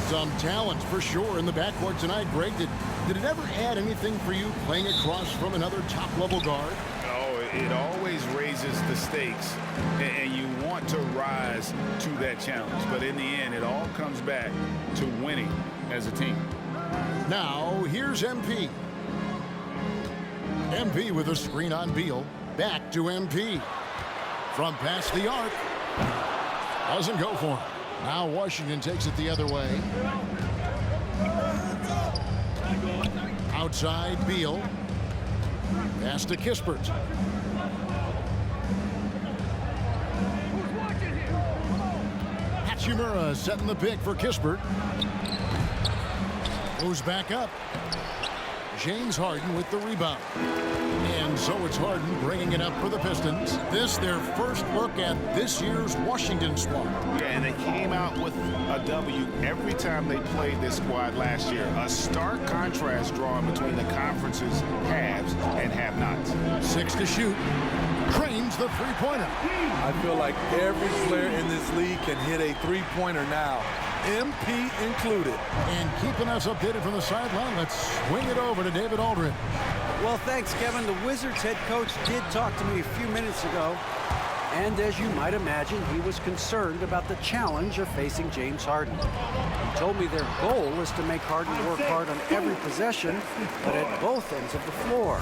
Some talent for sure in the backcourt tonight, Greg. Did it ever add anything for you playing across from another top-level guard? Oh, it always raises the stakes, and you want to rise to that challenge. But in the end, it all comes back to winning as a team. Now, here's MP. MP with a screen on Beal. Back to MP. From past the arc. Doesn't go for him. Now Washington takes it the other way. Outside Beal. Pass to Kispert. Hachimura setting the pick for Kispert. Goes back up. James Harden with the rebound. And so it's Harden bringing it up for the Pistons. This their first look at this year's Washington squad. Yeah, and they came out with a W every time they played this squad last year. A stark contrast drawn between the conference's haves and have-nots. 6 to shoot. Trains the three-pointer. I feel like every player in this league can hit a three-pointer now, MP included. And keeping us updated from the sideline, let's swing it over to David Aldridge. Well, thanks, Kevin. The Wizards head coach did talk to me a few minutes ago. And as you might imagine, he was concerned about the challenge of facing James Harden. He told me their goal is to make Harden work hard on every possession, but at both ends of the floor.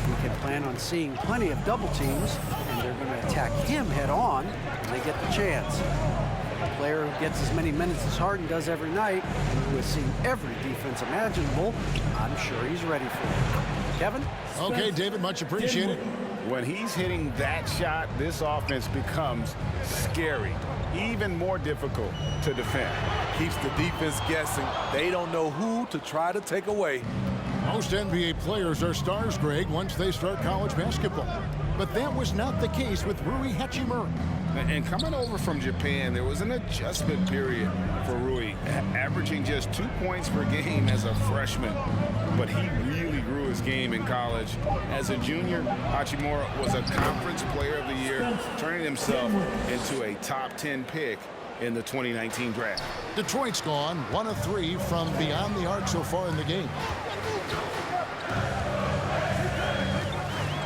We can plan on seeing plenty of double teams, and they're going to attack him head on when they get the chance. A player who gets as many minutes as Harden does every night, and who has seen every defense imaginable, I'm sure he's ready for it. Kevin? Okay, David, much appreciated. When he's hitting that shot, this offense becomes scary, even more difficult to defend. Keeps the defense guessing. They don't know who to try to take away. Most NBA players are stars, Greg, once they start college basketball. But that was not the case with Rui Hachimura. And coming over from Japan, there was an adjustment period for Rui, averaging just 2 points per game as a freshman. But he really grew his game in college. As a junior, Hachimura was a Conference Player of the Year, turning himself into a top 10 pick in the 2019 draft. Detroit's gone 1 of 3 from beyond the arc so far in the game.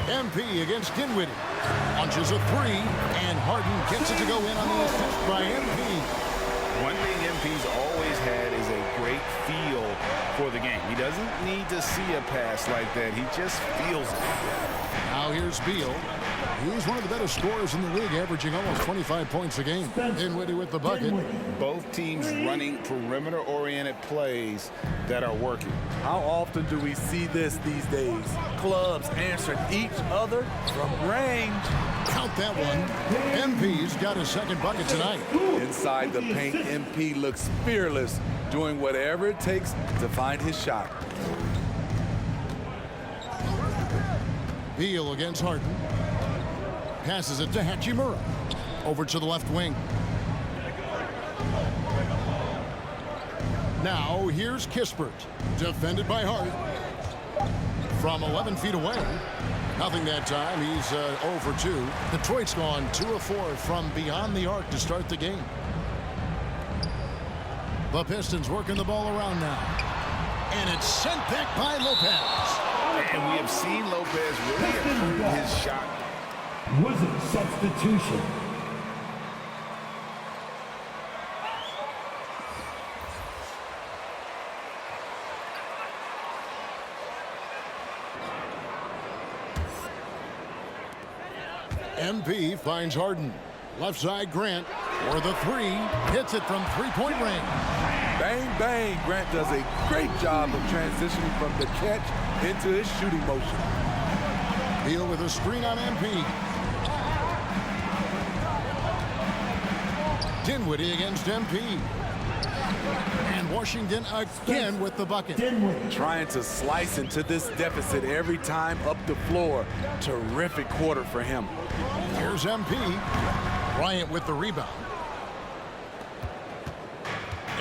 MP against Dinwiddie. Launches a 3, and Harden gets it to go in on the assist by MP. One thing MP's always had is a great feel for the game. He doesn't need to see a pass like that. He just feels it. Now here's Beal. He's one of the better scorers in the league, averaging almost 25 points a game. Dinwiddie with the bucket. Both teams running perimeter-oriented plays that are working. How often do we see this these days? Clubs answering each other from range. Count that one. MP's got his second bucket tonight. Inside the paint, MP looks fearless, doing whatever it takes to find his shot. Beal against Harden. Passes it to Hachimura. Over to the left wing. Now here's Kispert. Defended by Harden. From 11 feet away. Nothing that time. He's 0 for 2. Detroit's gone 2 of 4 from beyond the arc to start the game. The Pistons working the ball around now. And it's sent back by Lopez. And we have seen Lopez really improve his shot. Wizard substitution. MP finds Harden. Left side Grant for the 3. Hits it from three-point range. Bang, bang. Grant does a great job of transitioning from the catch into his shooting motion. Beal with a screen on MP. Dinwiddie against MP. And Washington again with the bucket. Trying to slice into this deficit every time up the floor. Terrific quarter for him. Here's MP. Bryant with the rebound.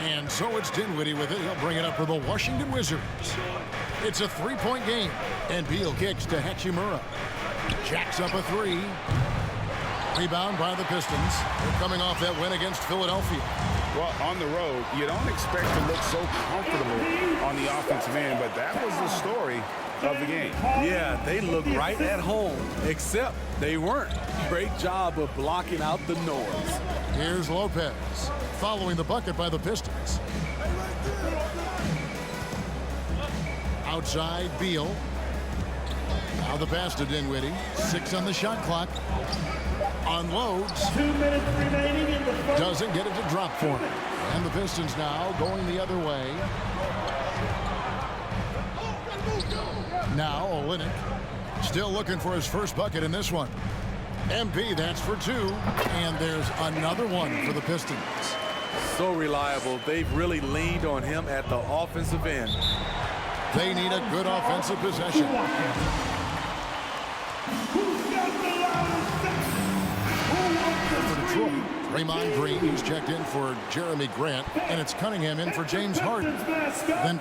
And so it's Dinwiddie with it. He'll bring it up for the Washington Wizards. It's a three-point game. And Beal kicks to Hachimura. Jacks up a 3. Rebound by the Pistons. They're coming off that win against Philadelphia. Well, on the road, you don't expect to look so comfortable on the offensive end, but that was the story of the game. Yeah, they look right at home, except they weren't. Great job of blocking out the noise. Here's Lopez following the bucket by the Pistons. Outside, Beal. Now the pass to Dinwiddie. 6 on the shot clock. Unloads. 2 minutes remaining in the first. Doesn't get it to drop for him. And the Pistons now going the other way. Now Olynyk still looking for his first bucket in this one. MP, that's for 2. And there's another one for the Pistons. So reliable. They've really leaned on him at the offensive end. They need a good offensive possession. For Detroit, Draymond Green, who's checked in for Jeremy Grant, and it's Cunningham in for James Harden. Then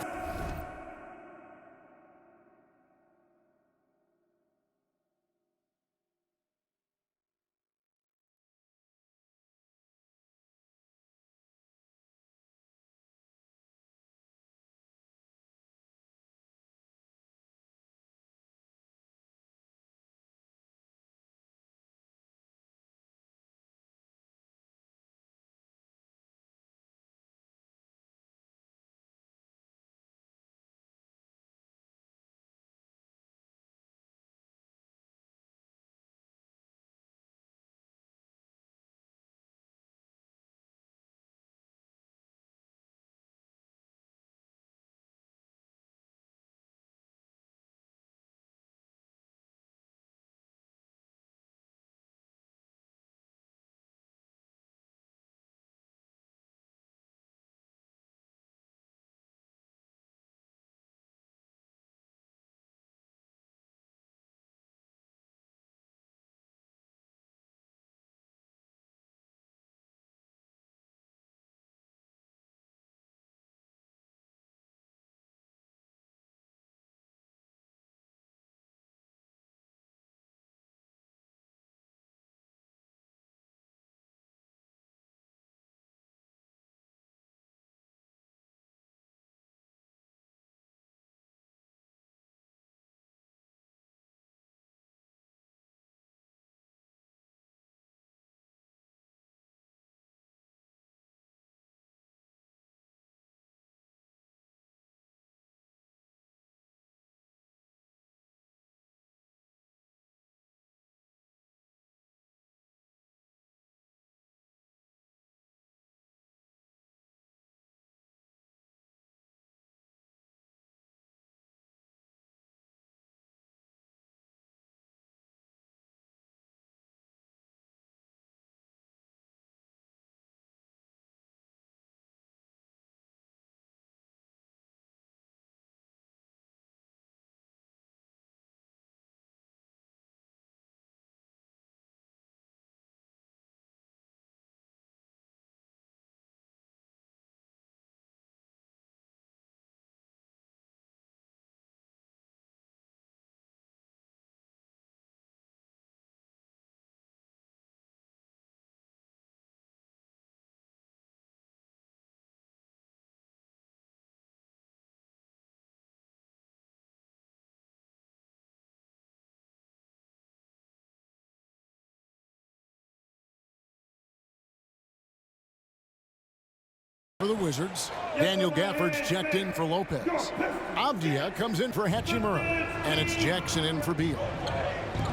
for the Wizards, Daniel Gafford's checked in for Lopez. Avdia comes in for Hachimura, and it's Jackson in for Beal.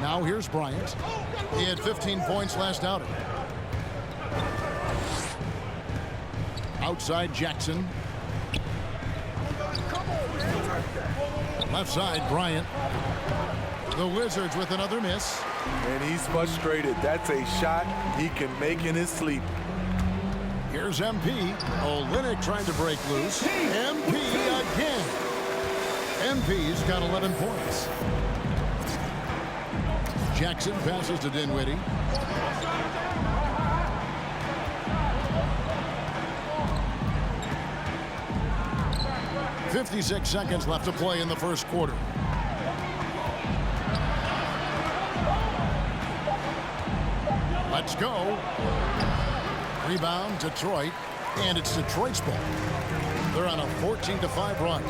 Now here's Bryant. He had 15 points last outing. Outside Jackson. Left side Bryant. The Wizards with another miss. And he's frustrated. That's a shot he can make in his sleep. Here's MP. Olynyk trying to break loose. MP again. MP's got 11 points. Jackson passes to Dinwiddie. .56 seconds left to play in the first quarter. Let's go. Rebound, Detroit. and it's Detroit's ball. They're on a 14-5 run.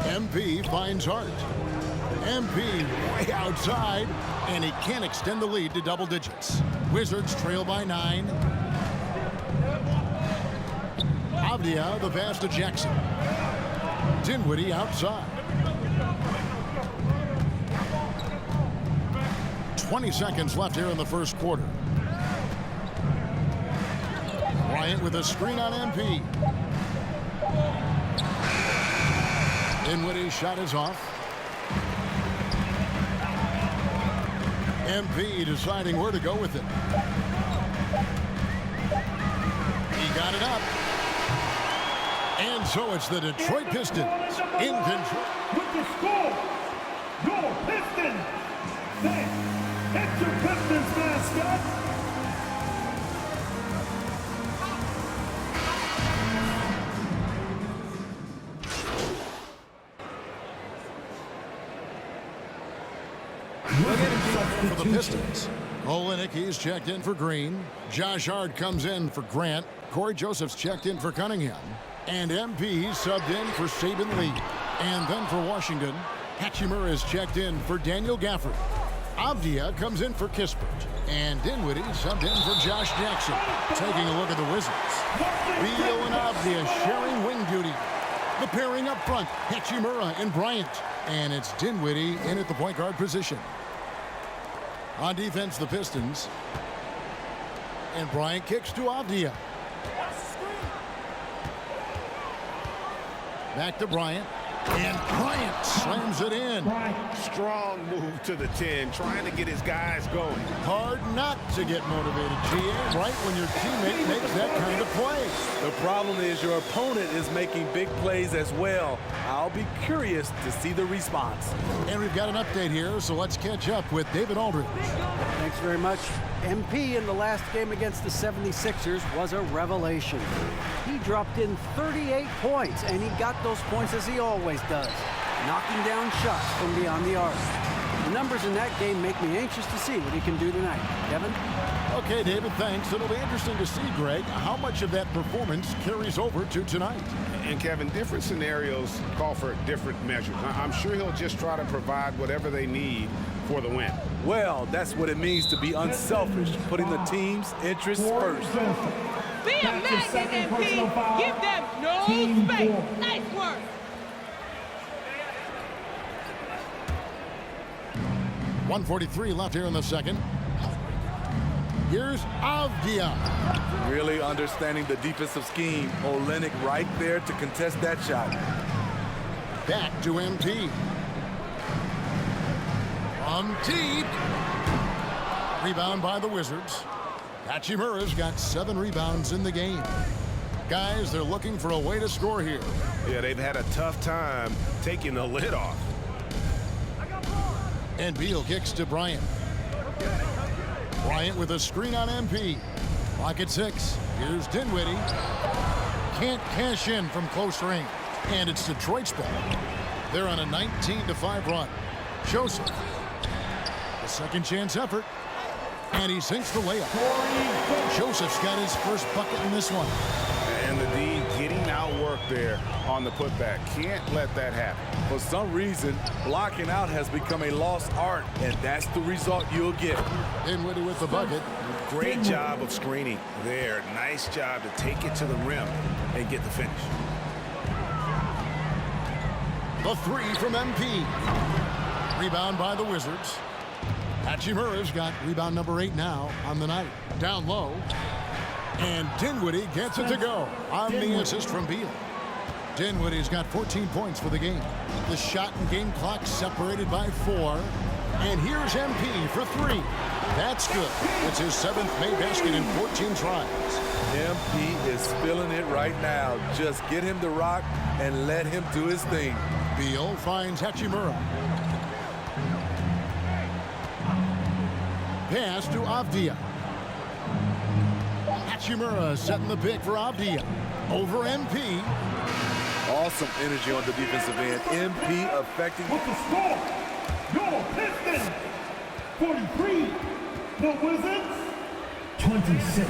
MP finds Hart. MP way outside, and he can't extend the lead to double digits. Wizards trail by 9. Avdia, the pass to Jackson. Dinwiddie outside. 20 seconds left here in the first quarter. Bryant with a screen on MP. Dinwiddie's shot is off. MP deciding where to go with it. He got it up. And so it's the Detroit Pistons in control. With the score, your Pistons. It's your Pistons mascot. For the Pistons, Olenicki's checked in for Green. Josh Hart comes in for Grant. Corey Joseph's checked in for Cunningham. And MP subbed in for Saban Lee. And then for Washington, Hachimura is checked in for Daniel Gafford. Avdia comes in for Kispert. And Dinwiddie subbed in for Josh Jackson. Taking a look at the Wizards. Beal and Avdia sharing wing duty. The pairing up front, Hachimura and Bryant. And it's Dinwiddie in at the point guard position. On defense, the Pistons. And Bryant kicks to Avdia. Back to Bryant. And Bryant slams it in. Strong move to the 10, trying to get his guys going. Hard not to get motivated, GA, right when your teammate makes that kind of play. The problem is your opponent is making big plays as well. I'll be curious to see the response. And we've got an update here, so let's catch up with David Aldridge. Thanks very much. MP in the last game against the 76ers was a revelation. He dropped in 38 points, and he got those points as he always does, knocking down shots from beyond the arc. The numbers in that game make me anxious to see what he can do tonight. Kevin? Okay, David, thanks. It'll be interesting to see, Greg, how much of that performance carries over to tonight. And Kevin, different scenarios call for different measures. I'm sure he'll just try to provide whatever they need for the win. Well, that's what it means to be unselfish, putting the team's interests first. Be a magnet, MP. Give them no space. Nice work. .143 left here in the second. Here's Avdia. Really understanding the defensive scheme. Olenek right there to contest that shot. Back to MP. From deep. Rebound by the Wizards. Hachimura's got 7 rebounds in the game. Guys, they're looking for a way to score here. Yeah, they've had a tough time taking the lid off. And Beal kicks to Bryant. Bryant with a screen on MP. Clock at 6. Here's Dinwiddie. Can't cash in from close range. And it's Detroit's ball. They're on a 19-5 run. Joseph. The second chance effort. And he sinks the layup. Joseph's got his first bucket in this one. And the D getting outworked there on the putback. Can't let that happen. For some reason, blocking out has become a lost art, and that's the result you'll get. Dinwiddie with the bucket. Great job of screening there. Nice job to take it to the rim and get the finish. The 3 from MP. Rebound by the Wizards. Hachimura's got rebound number 8 now on the night. Down low. And Dinwiddie gets it to go on the assist from Beal. Dinwiddie's got 14 points for the game. The shot and game clock separated by 4. And here's MP for 3. That's good. It's his 7th made basket in 14 tries. MP is feeling it right now. Just get him the rock and let him do his thing. Beal finds Hachimura. Pass to Avdia. Hachimura setting the pick for Avdia. Over MP. Awesome energy on the defensive end. MP affecting. With the score, your Pistons 43, the Wizards 26.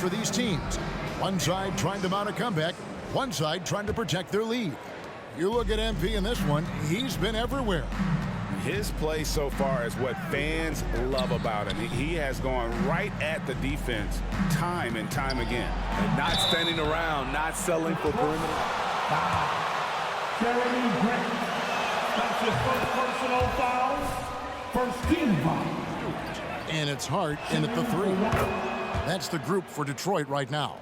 for these teams. One side trying to mount a comeback, one side trying to protect their lead. You look at MP in this one, he's been everywhere. His play so far is what fans love about him. He has gone right at the defense time and time again. And not standing around, not settling for perimeter. Jeremy Grant. That's his first personal foul. First team foul. And it's Hart in at the 3. That's the group for Detroit right now.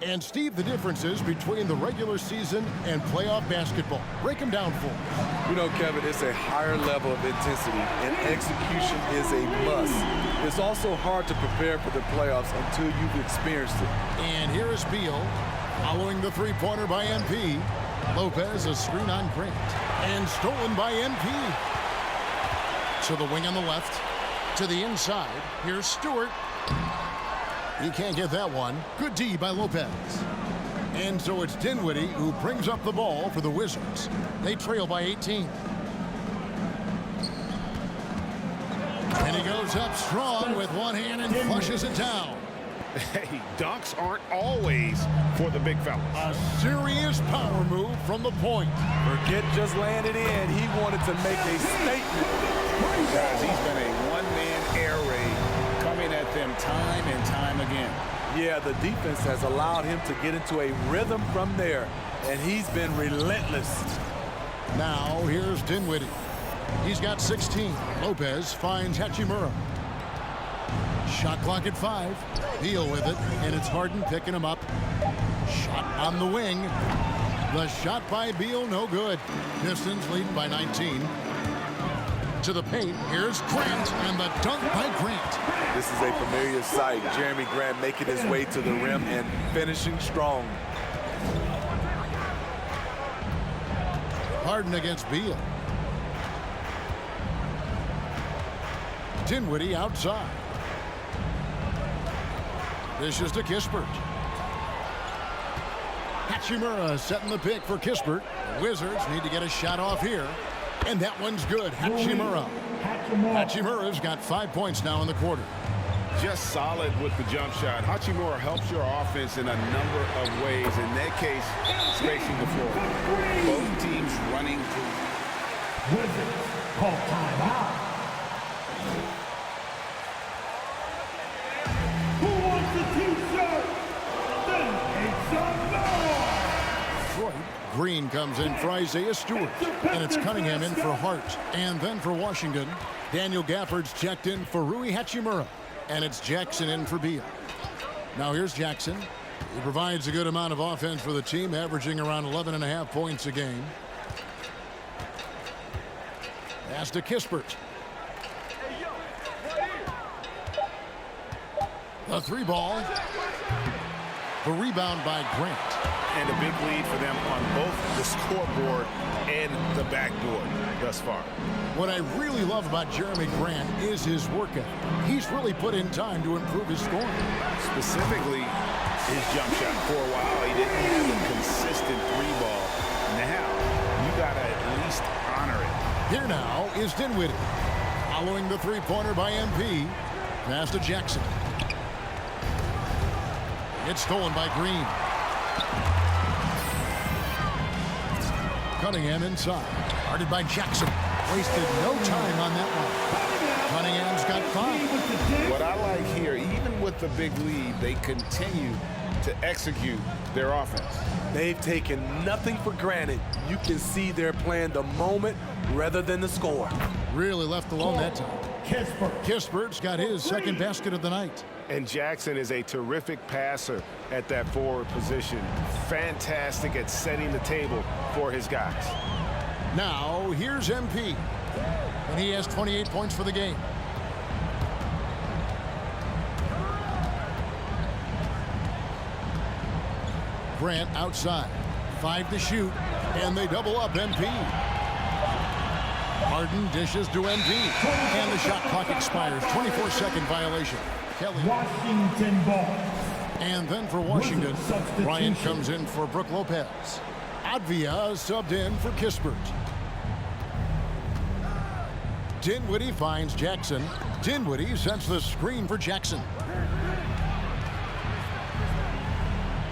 And Steve, the differences between the regular season and playoff basketball. Break them down for us. You know, Kevin, it's a higher level of intensity, and execution is a must. It's also hard to prepare for the playoffs until you've experienced it. And here is Beal following the three-pointer by MP. Lopez, a screen on Grant. And stolen by MP. To the wing on the left. To the inside. Here's Stewart. He can't get that one. Good D by Lopez. And so it's Dinwiddie who brings up the ball for the Wizards. They trail by 18. And he goes up strong with one hand and flushes it down. Hey, dunks aren't always for the big fellas. A serious power move from the point. Forget just laying it in. He wanted to make a statement. Guys, he's been a one-man air raid coming at them time and time again. Yeah, the defense has allowed him to get into a rhythm from there, and he's been relentless. Now here's Dinwiddie. He's got 16. Lopez finds Hachimura. Shot clock at 5. Beal with it, and it's Harden picking him up. Shot on the wing. The shot by Beal, no good. Pistons leading by 19. To the paint, here's Grant, and the dunk by Grant. This is a familiar sight. Jeremy Grant making his way to the rim and finishing strong. Harden against Beal. Dinwiddie outside. This is to Kispert. Hachimura setting the pick for Kispert. The Wizards need to get a shot off here. And that one's good. Hachimura. Hachimura's got 5 points now in the quarter. Just solid with the jump shot. Hachimura helps your offense in a number of ways. In that case, spacing the floor. Both teams running through. Wizards call timeout. Who wants the t-shirt? Then make some noise. Detroit. Green comes in for Isaiah Stewart. And it's Cunningham in for Hart. And then for Washington, Daniel Gafford's checked in for Rui Hachimura. And it's Jackson in for Beal. Now here's Jackson. He provides a good amount of offense for the team, averaging around 11.5 points a game. Pass to Kispert. The 3-ball. The rebound by Grant. And a big lead for them on both the scoreboard and the backboard thus far. What I really love about Jeremy Grant is his work ethic. He's really put in time to improve his scoring. Specifically, his jump shot. For a while, he didn't have a consistent 3-ball. Now, you got to at least honor it. Here now is Dinwiddie. Following the 3-pointer by MP. Pass to Jackson. It's stolen by Green. Cunningham inside. Guarded by Jackson. Wasted no time on that one. Cunningham's got 5. What I like here, even with the big lead, they continue to execute their offense. They've taken nothing for granted. You can see they're playing the moment rather than the score. Really left alone that time. Kispert. Kispert's got his second basket of the night. And Jackson is a terrific passer at that forward position. Fantastic at setting the table for his guys. Now, here's MP. And he has 28 points for the game. Grant outside. 5 to shoot. And they double up MP. Harden dishes to MP. And the shot clock expires. 24-second violation. Kelly. Washington ball. And then for Washington, Bryant comes in for Brook Lopez. Advia subbed in for Kispert. Dinwiddie finds Jackson. Dinwiddie sets the screen for Jackson.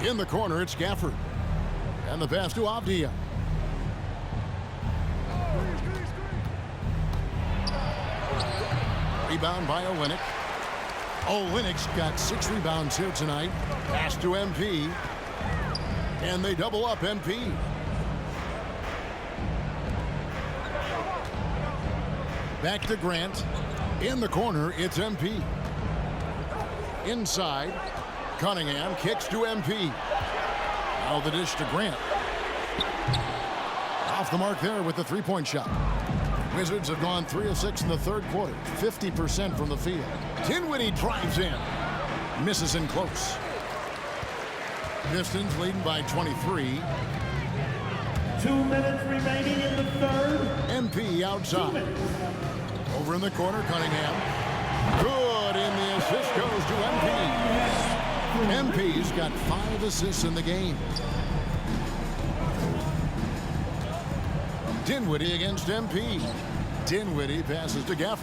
In the corner, it's Gafford. And the pass to Avdia. Rebound by Olynyk. Olynyk's got 6 rebounds here tonight. Pass to MP. And they double up MP. Back to Grant. In the corner, it's MP. Inside, Cunningham kicks to MP. Now the dish to Grant. Off the mark there with the three-point shot. Wizards have gone 3 of 6 in the third quarter, 50% from the field. Dinwiddie drives in. Misses in close. Pistons leading by 23. 2 minutes remaining in the third. MP outside. Over in the corner, Cunningham. Good, and the assist goes to MP. MP's got 5 assists in the game. Dinwiddie against MP. Dinwiddie passes to Gafford.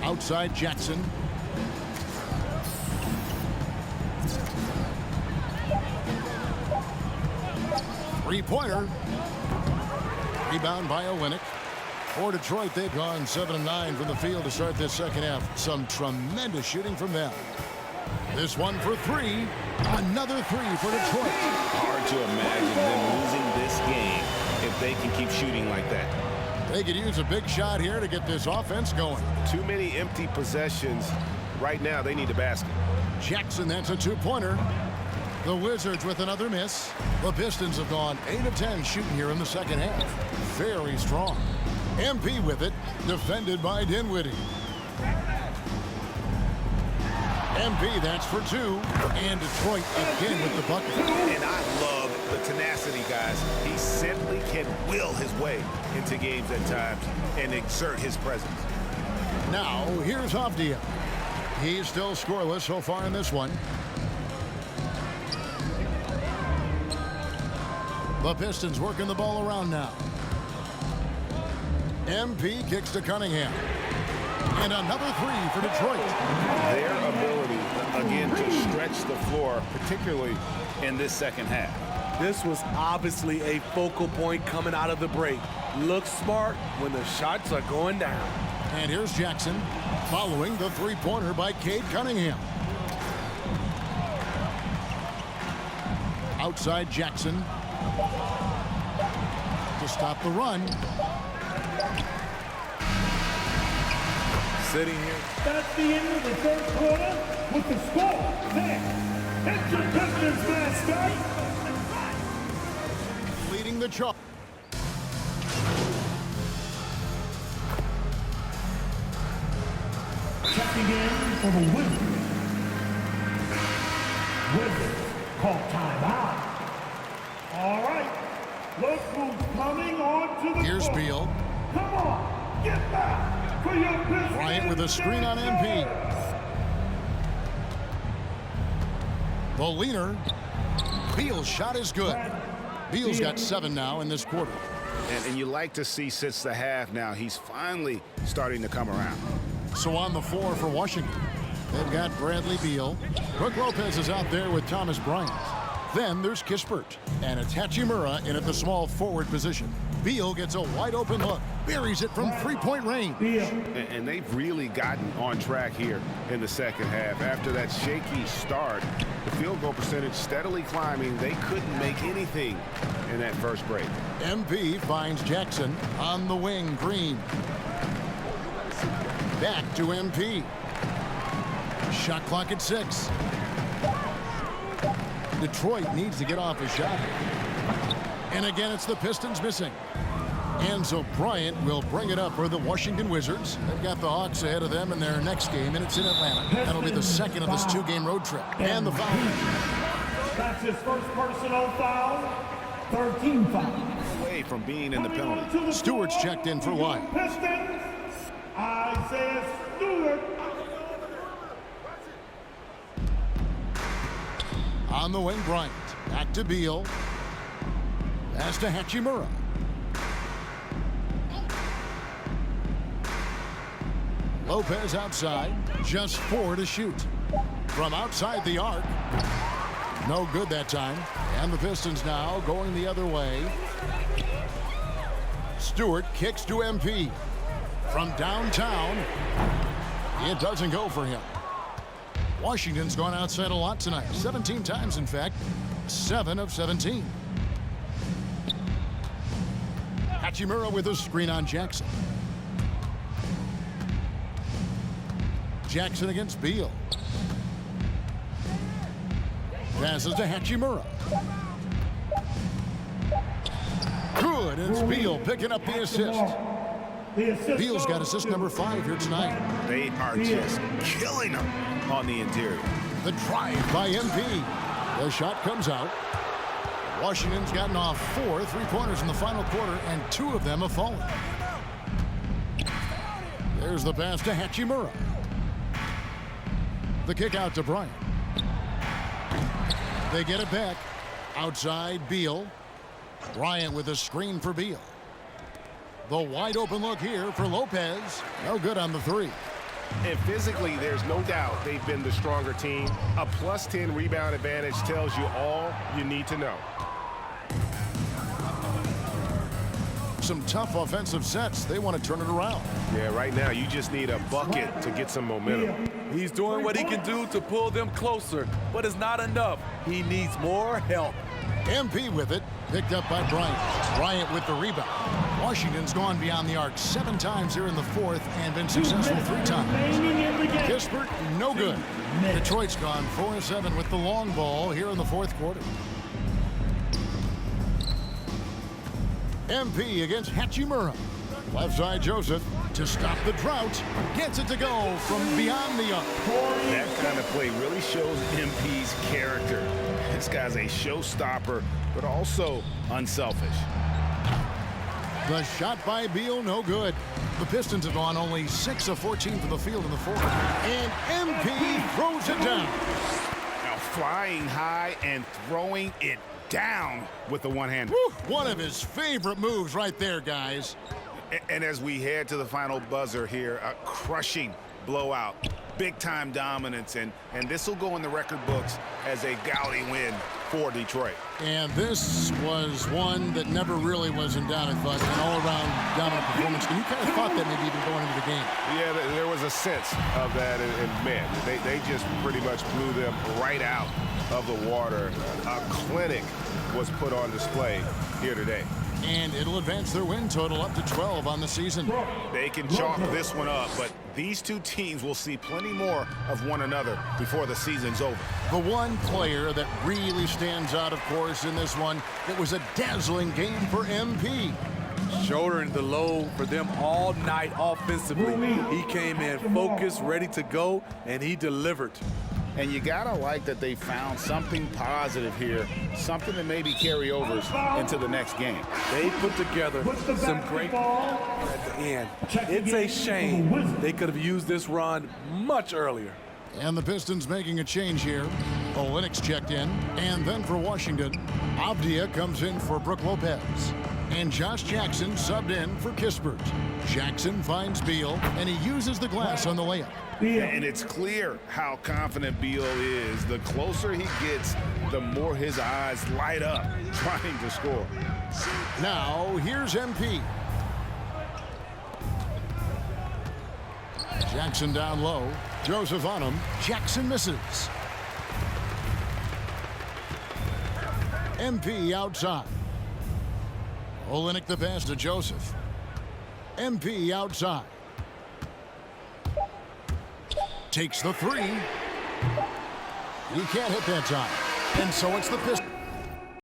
Outside Jackson. Three-pointer. Rebound by Olynyk. For Detroit, they've gone 7 of 9 from the field to start this second half. Some tremendous shooting from them. This one for 3. Another 3 for Detroit. Hard to imagine them losing this game if they can keep shooting like that. They could use a big shot here to get this offense going. Too many empty possessions. Right now, they need a basket. Jackson, that's a 2-pointer. The Wizards with another miss. The Pistons have gone 8 of 10 shooting here in the second half. Very strong. MP with it, defended by Dinwiddie. MP, that's for 2. And Detroit again with the bucket. And I love the tenacity, guys. He simply can will his way into games at times and exert his presence. Now, here's Avdia. He's still scoreless so far in this one. The Pistons working the ball around now. MP kicks to Cunningham. And another 3 for Detroit. Their ability, again, to stretch the floor, particularly in this second half. This was obviously a focal point coming out of the break. Look smart when the shots are going down. And here's Jackson following the three-pointer by Cade Cunningham. Outside Jackson to stop the run. Sitting here. That's the end of the third quarter with the score. There. It's your Pistons mascot. Leading the charge. Checking in for the Wizards. Wizards call timeout. All right. Look who's coming on to the Here's court. Beal. Come on. Get back for your Pistons. Bryant with a screen on MP. The leaner. Beal's shot is good. Beal's got 7 now in this quarter. And you like to see since the half now, he's finally starting to come around. So on the floor for Washington, they've got Bradley Beal. Brook Lopez is out there with Thomas Bryant. Then there's Kispert and it's Hachimura in at the small forward position. Beal gets a wide open look, buries it from 3-point range. And they've really gotten on track here in the second half. After that shaky start, the field goal percentage steadily climbing. They couldn't make anything in that first break. MP finds Jackson on the wing, Green. Back to MP. Shot clock at 6. Detroit needs to get off a shot. And again, it's the Pistons missing. And so Bryant will bring it up for the Washington Wizards. They've got the Hawks ahead of them in their next game, and it's in Atlanta. That'll be the second of this 2-game road trip. And the foul. That's his first personal foul. 13 fouls. Away from being in the penalty. Stewart's checked in for Wyatt. Pistons, Isaiah Stewart. On the wing, Bryant. Back to Beal. Pass to Hachimura. Lopez outside. Just 4 to shoot. from outside the arc. No good that time. And the Pistons now going the other way. Stewart kicks to MP. From downtown, it doesn't go for him. Washington's gone outside a lot tonight. 17 times, in fact. 7 of 17. Hachimura with a screen on Jackson. Jackson against Beal. Passes to Hachimura. Good. It's Beal picking up the assist. Beal's got assist number 5 here tonight. They are just killing him on the interior. The drive by MP. The shot comes out. Washington's gotten off 4 3-pointers in the final quarter, and 2 of them have fallen. There's the pass to Hachimura. The kick out to Bryant. They get it back. Outside Beal. Bryant with a screen for Beal. The wide open look here for Lopez. No good on the 3. And physically, there's no doubt they've been the stronger team. A +10 rebound advantage tells you all you need to know. Some tough offensive sets. They want to turn it around. Yeah, right now you just need a bucket to get some momentum. He's doing what he can do to pull them closer, but it's not enough. He needs more help. MP with it. Picked up by Bryant. Bryant with the rebound. Washington's gone beyond the arc 7 times here in the 4th and been successful 3 times. Kispert, no good. Detroit's gone 4-7 with the long ball here in the 4th quarter. MP against Hachimura. Left side Joseph to stop the drought. Gets it to go from beyond the arc. That kind of play really shows MP's character. This guy's a showstopper, but also unselfish. The shot by Beal, no good. The Pistons have gone only 6 of 14 from the field in the 4th. And MP throws it down. Now flying high and throwing it down with the one-hander. One of his favorite moves right there, guys. And as we head to the final buzzer here, a crushing blowout, big-time dominance, and this will go in the record books as a gaudy win for Detroit. And this was one that never really was in doubt, I thought, an all-around dominant performance. And you kind of thought that maybe even going into the game. Yeah, there was a sense of that, and man, they just pretty much blew them right out of the water. A clinic was put on display here today. And it'll advance their win total up to 12 on the season. They can chalk this one up, but these two teams will see plenty more of one another before the season's over. The one player that really stands out, of course, in this one, it was a dazzling game for MP. Shouldering the load for them all night offensively. He came in focused, ready to go, and he delivered. And you gotta like that they found something positive here, something that maybe carry overs into the next game. They put together some great at the end. It's a shame they could have used this run much earlier. And the Pistons making a change here. Olynyk's checked in, and then for Washington, Avdia comes in for Brook Lopez. And Josh Jackson subbed in for Kispert. Jackson finds Beal, and he uses the glass on the layup. And it's clear how confident Beal is. The closer he gets, the more his eyes light up trying to score. Now, here's MP. Jackson down low. Joseph on him. Jackson misses. MP outside. Olynyk the pass to Joseph. MP outside. Takes the 3. He can't hit that time. And so it's the Pistons.